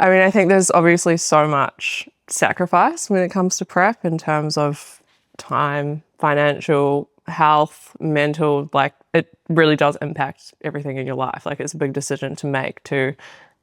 I mean, I think there's obviously so much sacrifice when it comes to prep in terms of time, financial, health, mental, like it really does impact everything in your life. Like it's a big decision to make to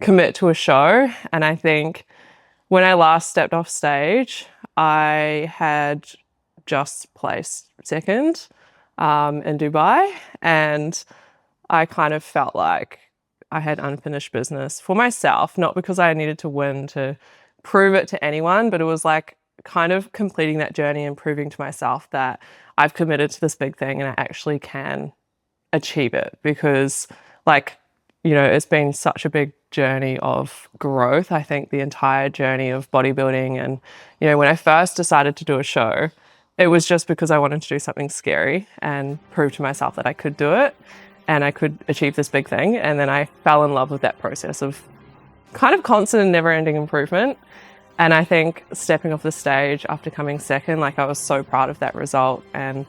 commit to a show. And I think when I last stepped off stage, I had just placed second in Dubai, and I kind of felt like I had unfinished business for myself, not because I needed to win to prove it to anyone, but it was like kind of completing that journey and proving to myself that I've committed to this big thing and I actually can achieve it. Because like, you know, it's been such a big journey of growth. I think the entire journey of bodybuilding, and, you know, when I first decided to do a show, it was just because I wanted to do something scary and prove to myself that I could do it and I could achieve this big thing. And then I fell in love with that process of kind of constant and never-ending improvement. And I think stepping off the stage after coming second, like I was so proud of that result and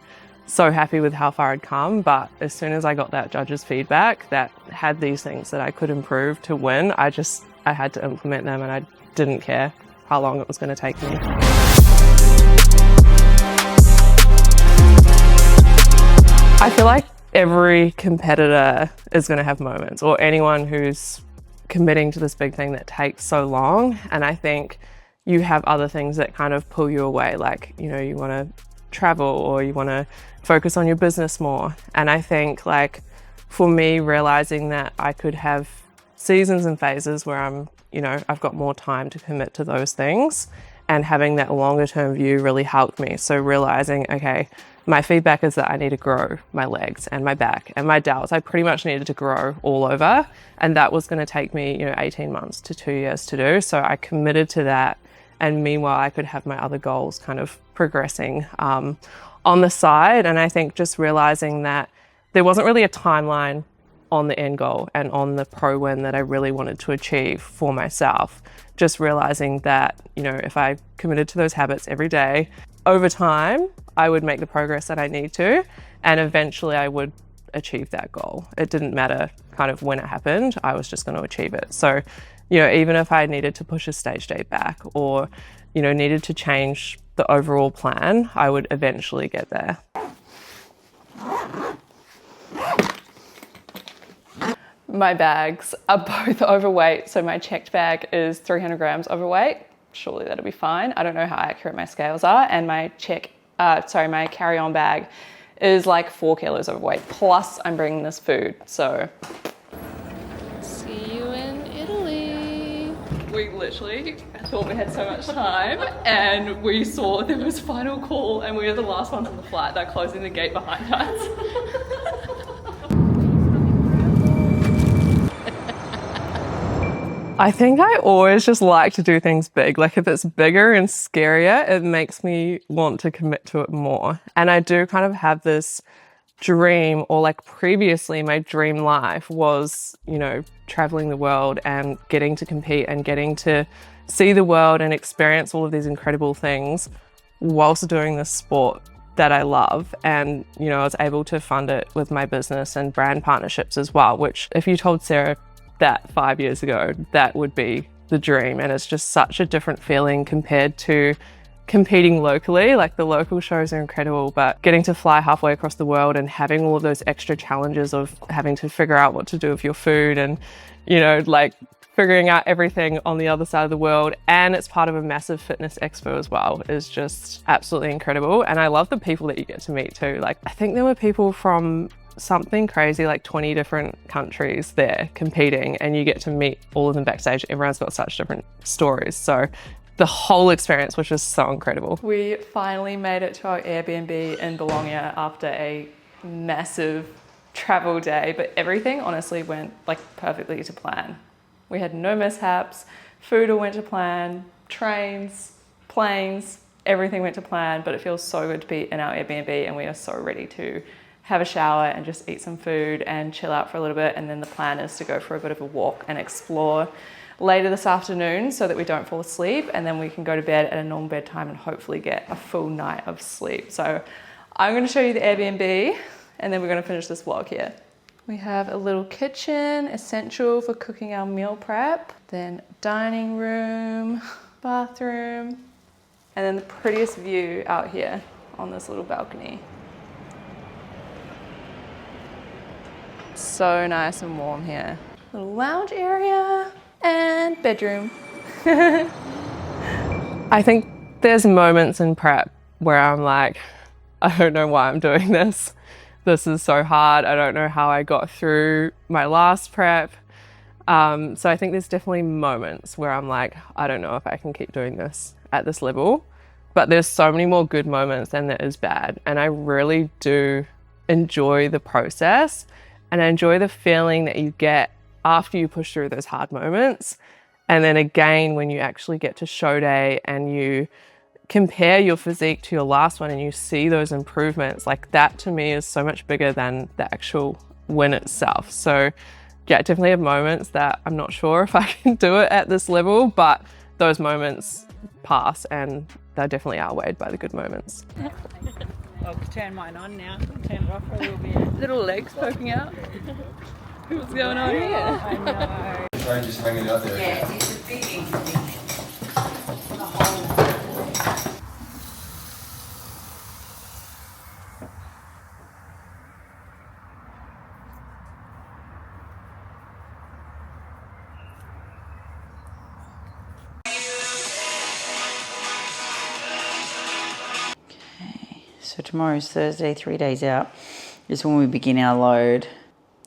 so happy with how far I'd come. But as soon as I got that judge's feedback that had these things that I could improve to win, I had to implement them, and I didn't care how long it was going to take me. I feel like every competitor is going to have moments, or anyone who's committing to this big thing that takes so long. And I think you have other things that kind of pull you away, like, you know, you want to travel or you want to focus on your business more. And I think, like, for me, realizing that I could have seasons and phases where I've got more time to commit to those things, and having that longer term view really helped me. So realizing, okay, my feedback is that I need to grow my legs and my back and my delts. I pretty much needed to grow all over, and that was going to take me, 18 months to 2 years to do. So I committed to that. And meanwhile, I could have my other goals kind of progressing on the side. And I think just realizing that there wasn't really a timeline on the end goal and on the pro win that I really wanted to achieve for myself. Just realizing that, if I committed to those habits every day, over time, I would make the progress that I need to, and eventually I would achieve that goal. It didn't matter kind of when it happened, I was just going to achieve it. So, even if I needed to push a stage date back or, needed to change the overall plan, I would eventually get there. My bags are both overweight. So my checked bag is 300 grams overweight. Surely that'll be fine. I don't know how accurate my scales are. And my my carry-on bag is like 4 kilos overweight. Plus I'm bringing this food. So see you in Italy. We literally thought we had so much time, and we saw there was final call and we were the last ones on the flight. They're closing the gate behind us. I think I always just like to do things big. Like if it's bigger and scarier, it makes me want to commit to it more. And I do kind of have this dream, or like previously my dream life was, traveling the world and getting to compete and getting to see the world and experience all of these incredible things whilst doing this sport that I love. And, I was able to fund it with my business and brand partnerships as well, which if you told Sarah that 5 years ago, that would be the dream. And it's just such a different feeling compared to competing locally. Like the local shows are incredible, but getting to fly halfway across the world and having all of those extra challenges of having to figure out what to do with your food and, figuring out everything on the other side of the world, and it's part of a massive fitness expo as well, is just absolutely incredible. And I love the people that you get to meet too. Like I think there were people from something crazy like 20 different countries there competing, and you get to meet all of them backstage. Everyone's got such different stories. So the whole experience was just so incredible. We finally made it to our Airbnb in Bologna after a massive travel day, but everything honestly went like perfectly to plan. We had no mishaps, food all went to plan, trains, planes, everything went to plan, but it feels so good to be in our Airbnb, and we are so ready to have a shower and just eat some food and chill out for a little bit. And then the plan is to go for a bit of a walk and explore later this afternoon so that we don't fall asleep, and then we can go to bed at a normal bedtime and hopefully get a full night of sleep. So I'm going to show you the Airbnb, and then we're going to finish this vlog here. We have a little kitchen, essential for cooking our meal prep. Then dining room, bathroom, and then the prettiest view out here on this little balcony. So nice and warm here. Little lounge area and bedroom. I think there's moments in prep where I'm like, I don't know why I'm doing this. This is so hard. I don't know how I got through my last prep. So I think there's definitely moments where I'm like, I don't know if I can keep doing this at this level. But there's so many more good moments than there is bad. And I really do enjoy the process. And I enjoy the feeling that you get after you push through those hard moments. And then again, when you actually get to show day and you compare your physique to your last one and you see those improvements, like that to me is so much bigger than the actual win itself. So yeah, I definitely have moments that I'm not sure if I can do it at this level, but those moments pass and they're definitely outweighed by the good moments. I'll turn mine on now. Turn it off for a little bit. Little legs poking out. What's going on here? I know. Try just hanging out there. Yeah, it's a big inconvenience. So tomorrow's Thursday, 3 days out, is when we begin our load.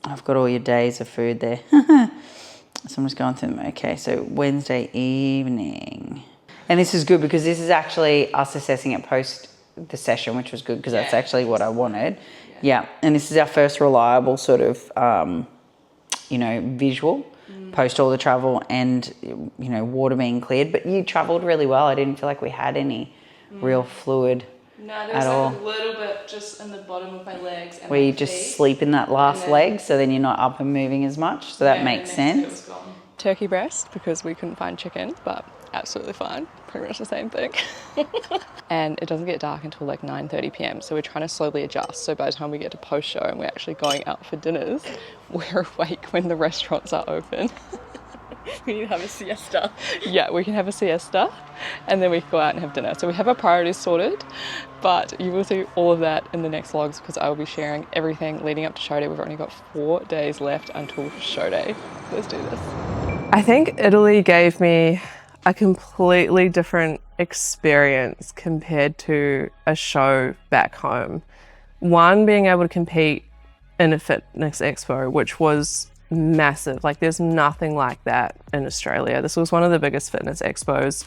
I've got all your days of food there. So I'm just going through them. Okay, so Wednesday evening. And this is good because this is actually us assessing it post the session, which was good because that's actually what I wanted. Yeah, and this is our first reliable sort of, visual post all the travel and, water being cleared. But you travelled really well. I didn't feel like we had any real fluid. No, there's like a little bit just in the bottom of my legs. And where you just sleep in that last leg, so then you're not up and moving as much. So that makes sense. Turkey breast, because we couldn't find chicken, but absolutely fine. Pretty much the same thing. And it doesn't get dark until like 9:30 p.m. So we're trying to slowly adjust. So by the time we get to post-show and we're actually going out for dinners, we're awake when the restaurants are open. We need to have a siesta. Yeah, we can have a siesta and then we can go out and have dinner. So we have our priorities sorted, but you will see all of that in the next vlogs because I will be sharing everything leading up to show day. We've only got 4 days left until show day. Let's do this. I think Italy gave me a completely different experience compared to a show back home. One, being able to compete in a fitness expo, which was massive. Like there's nothing like that in Australia. This was one of the biggest fitness expos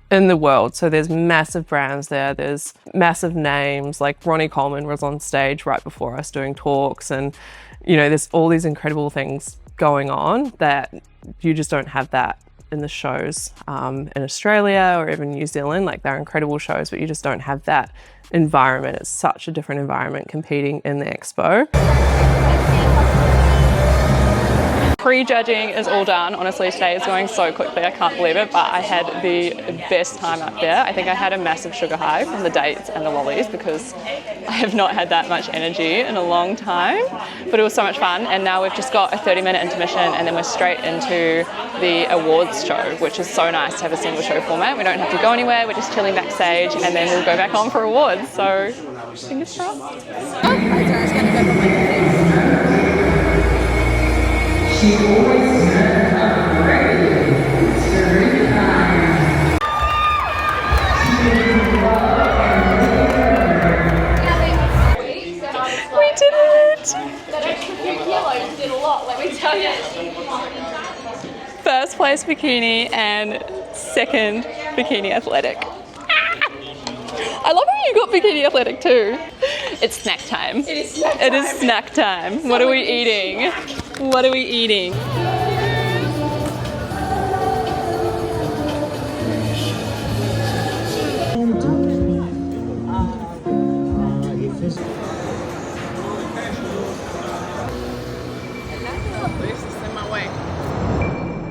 in the world. So there's massive brands there. There's massive names. Like Ronnie Coleman was on stage right before us doing talks. And, there's all these incredible things going on that you just don't have that in the shows in Australia or even New Zealand. Like they're incredible shows, but you just don't have that environment. It's such a different environment competing in the expo. Prejudging is all done. Honestly, today is going so quickly. I can't believe it, but I had the best time up there. I think I had a massive sugar high from the dates and the lollies because I have not had that much energy in a long time, but it was so much fun. And now we've just got a 30-minute intermission and then we're straight into the awards show, which is so nice to have a single show format. We don't have to go anywhere. We're just chilling backstage and then we'll go back on for awards. So fingers crossed. She always said I'm ready. It's very kind. We did it! That extra few kilos did a lot, let me tell you. First place bikini and second bikini athletic. I love how you got bikini athletic too. It's snack time. It is snack time. It is snack time. What are we eating? What are we eating?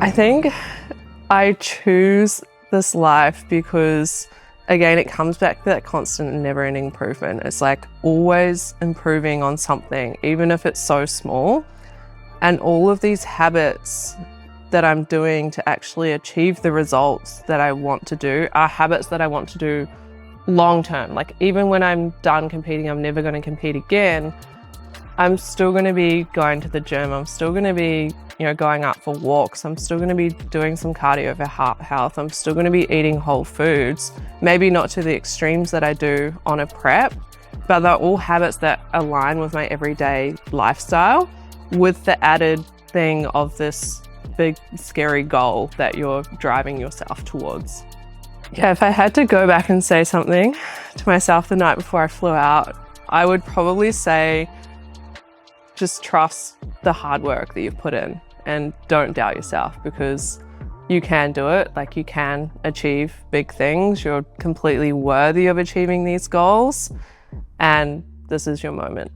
I think I choose this life because, again, it comes back to that constant and never-ending improvement. It's like always improving on something, even if it's so small. And all of these habits that I'm doing to actually achieve the results that I want to do are habits that I want to do long term. Like even when I'm done competing, I'm never going to compete again. I'm still going to be going to the gym. I'm still going to be, going out for walks. I'm still going to be doing some cardio for heart health. I'm still going to be eating whole foods. Maybe not to the extremes that I do on a prep, but they're all habits that align with my everyday lifestyle with the added thing of this big scary goal that you're driving yourself towards. Yeah, if I had to go back and say something to myself the night before I flew out, I would probably say just trust the hard work that you've put in and don't doubt yourself, because you can do it. Like, you can achieve big things. You're completely worthy of achieving these goals, and this is your moment.